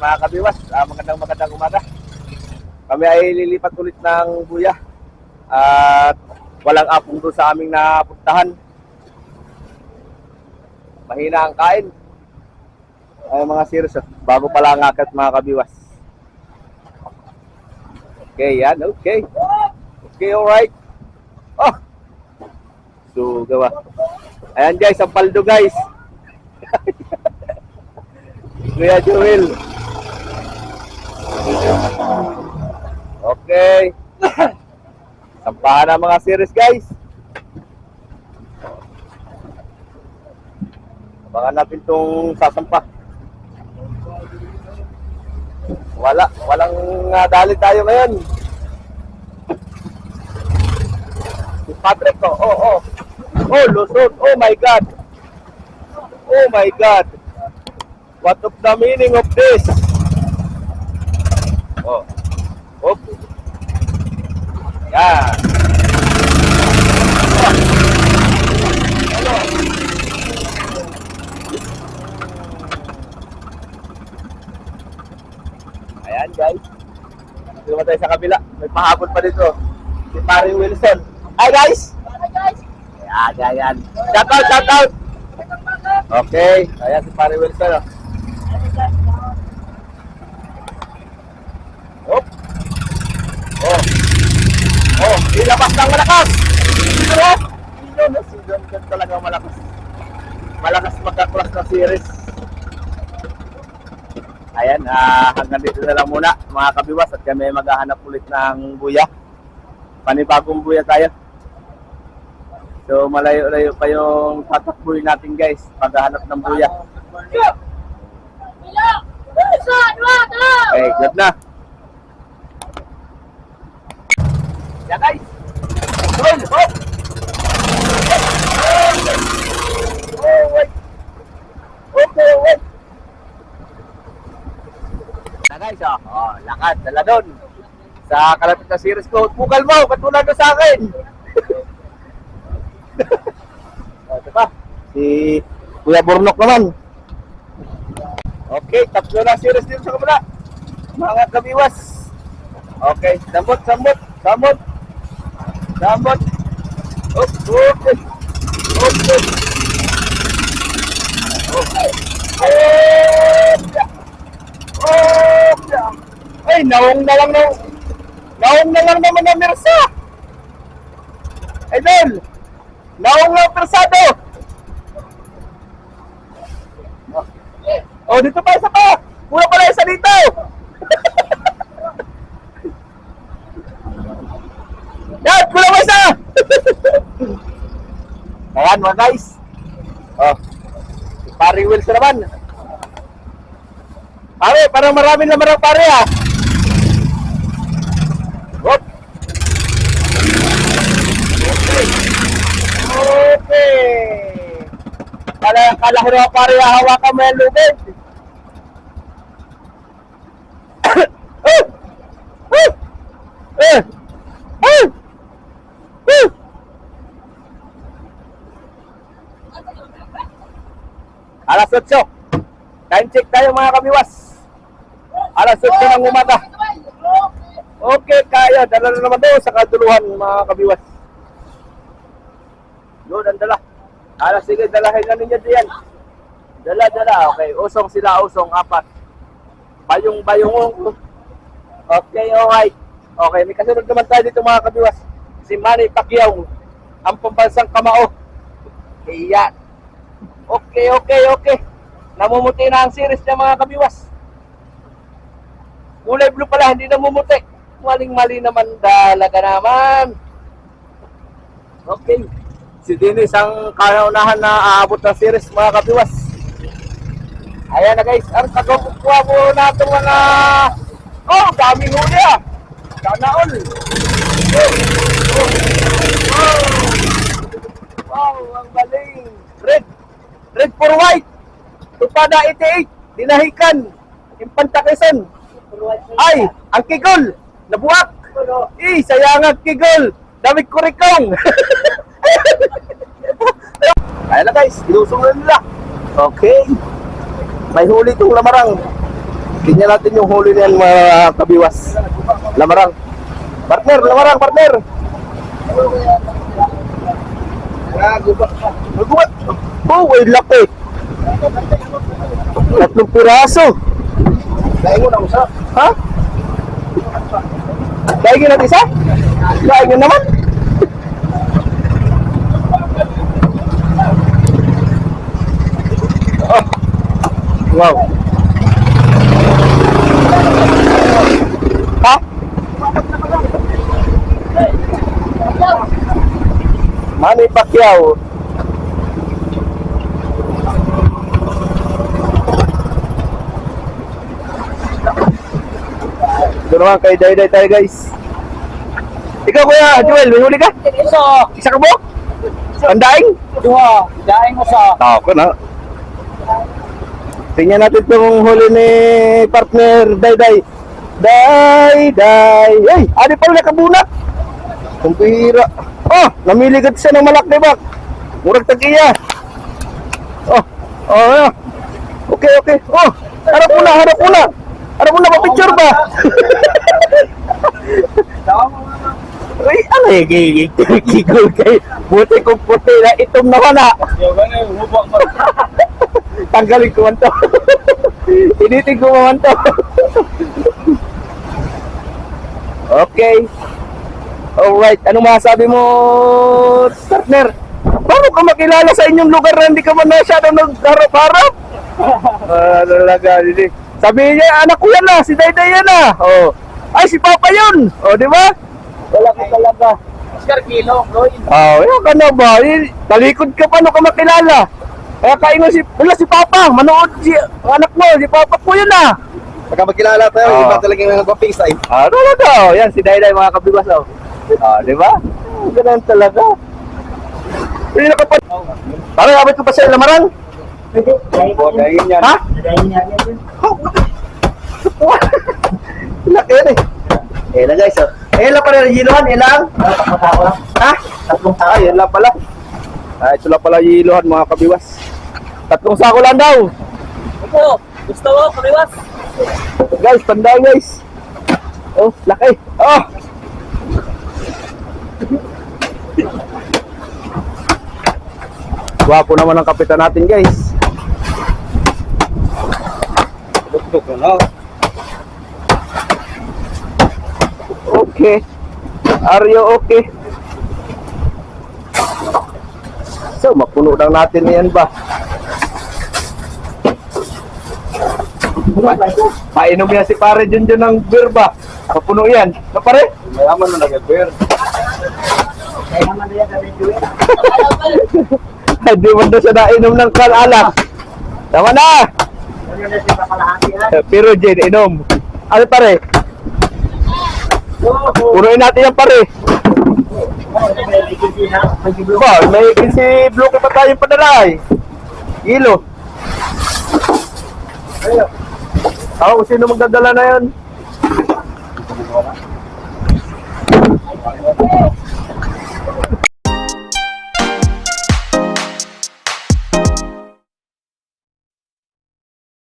mga kabiwas, magandang umaga. Kami ay lilipat ulit ng buya at walang apong doon sa aming napuntahan. Mahina ang kain. Ay mga serious, bago pala ang akat mga kabiwas. Okay, yan, okay. Okay, alright. Oh! So, gawa. Ayan guys, ang paldo guys. Kuya Joel. Okay. Sampahan ang mga series guys. Abangan natin itong sasampa. Walang dali tayo ngayon. Si Patrick ko. Oh, lusot. Oh my God. Oh my God. What of the meaning of this? Oh. Okay. Yan. Ayan guys. Dito naman tayo sa kabila. May pahabol pa dito. Si Pare Wilson. Hi guys! Hi guys! Ayan. Shout out! Okay. Ayan si Pare Wilson. Oh. Ilabas ng malakas! Yun talaga malakas. Malakas magka-cross na series. Ayan, hanggang dito na lang muna mga kabiwas at kami maghahanap ulit ng buya. Panibagong buya tayo. So malayo-layo pa yung tatakbuhin natin guys paghahanap ng buya. Okay, good na. Yeah guys. Roll, hop. Oh, wait. Okay, wait. Na guys, lakad, dala doon. Sa kalapit na series ko, bukal mo, katulad na sa akin. Diba? Si Kuya Burnok naman. Okay, tatlo na series dito sa kabila. Mga kabiwas. Okay, sambot. Ay, naong na lang naman na Mirsa. Idol, naong lang persado. Oh, dito pa isa pa. Pura pala isa dito. Yan, kulang mo isa. Ayan mga guys. Oh, Pare Wilson naman. Pare, parang marami naman ang pare ah. Hop. Okay. Kala ko na pare hawakan mo yung lubid. Alas 8. Time check tayo mga kabiwas. Alas 8 ng umaga. Okay, kaya. Dala na naman doon sa kaduluhan mga kabiwas. Doon ang dala. Alas, sige, dalahin na ninyo diyan. Dala. Okay, usong sila, 4. Bayong. Okay, alright. Okay, may kasunod naman tayo dito mga kabiwas. Si Manny Pacquiao, ang pambansang kamao. Iyan. Okay. Namumuti na ang series niya mga kabiwas. Kulay blue pala, hindi namumuti. Maling-mali naman, dalaga naman. Okay. Si Dennis ang kaunahan na aabot ng series mga kabiwas. Ayan na guys, ang tagapukuha po natin mga... Oh, daming huli ah. Sana all. Wow, ang galing. Red for white. Tupada 88. Dinahikan. Impanta Quezon. Ay, ang kigol. Nabuhak. Sayang ang kigol. Damit kurikong. Ayan na guys, ilusong na nila. Okay. May huli itong lamarang. Tingnan natin yung huli niyan mga kabiwas. Lamarang. Partner, lamarang, partner. Nagubat. Oh, ay laki. 3 piraso. Daingon ang usa. Ha? Daigin natin isa? Daigin naman. Oh. Wow. Ha? Manny Pacquiao. Ito naman kay Dayday tayo guys. Ikaw kuya, Joel, may huli ka? Isa. Isa ka mo? Andaing? Duha. Daing usa. Ako na. Tingnan natin itong huli ni partner Dayday. Dayday. Ay, adi pala nakabunat. Kumpira. Oh, namiligat siya ng malaki bak. Murag tagiya. Oh, oh. Okay, okay. Oh, harap muna, harap muna. Harap muna, pa-picture ba? Uy, ano yung gigigol kay buti kong puti na itom na wala. Yo gani hubak mo. Tanggalin ko man to. Initin ko man to. Okay. Alright, anong masabi mo, partner? Paano ka makilala sa inyong lugar na hindi ka man masyado nagharap-harap? Talaga, hindi. Sabi niya, anak ko yan na, si Dayday yan na. Oh. Ay, si Papa yun. Oh, di ba? Wala ko talaga. Oscar Kilo, bro. Oh, yan ka na ba? Talikod ka, paano ka makilala? Kaya kaingon wala si Papa, manood si anak mo, si Papa ko yun na. Pagka magkilala tayo, Oo. iba talaga yung nagpa-FaceTime. Ah, talaga. Oh. Yan, si Dayday mga kabigas. Oh. Ah, di ba? Ganun talaga. Hindi nakapag... Parang abot ko pa sa lamarang. Daing yan. Ha? Laki yan eh. Eh na guys, oh. Eh lang pala yung yiluhan, ilang? Ha? Ay, yan lang pala. Ah, ito lang pala yung yiluhan mga kabiwas. 3 sako lang daw. Ito, gusto mo, kamiwas? Guys, tanda guys. Oh, laki. Oh! Gwapo naman ang kapitan natin guys. Duk-duk na. Okay. Are you okay? So, mapuno lang natin yan ba? Painom yan si pare Junjun ng beer ba? Mapuno yan. Na pare? Mayaman na nag-bear. Hindi mo doon siya nainom ng alak. Tama na! Pero Jen, inom. Ano pare? Punuin natin yan pare. Ba, may si Blue pa tayong padala eh. Kilo. Ako, sino magdadala na yan?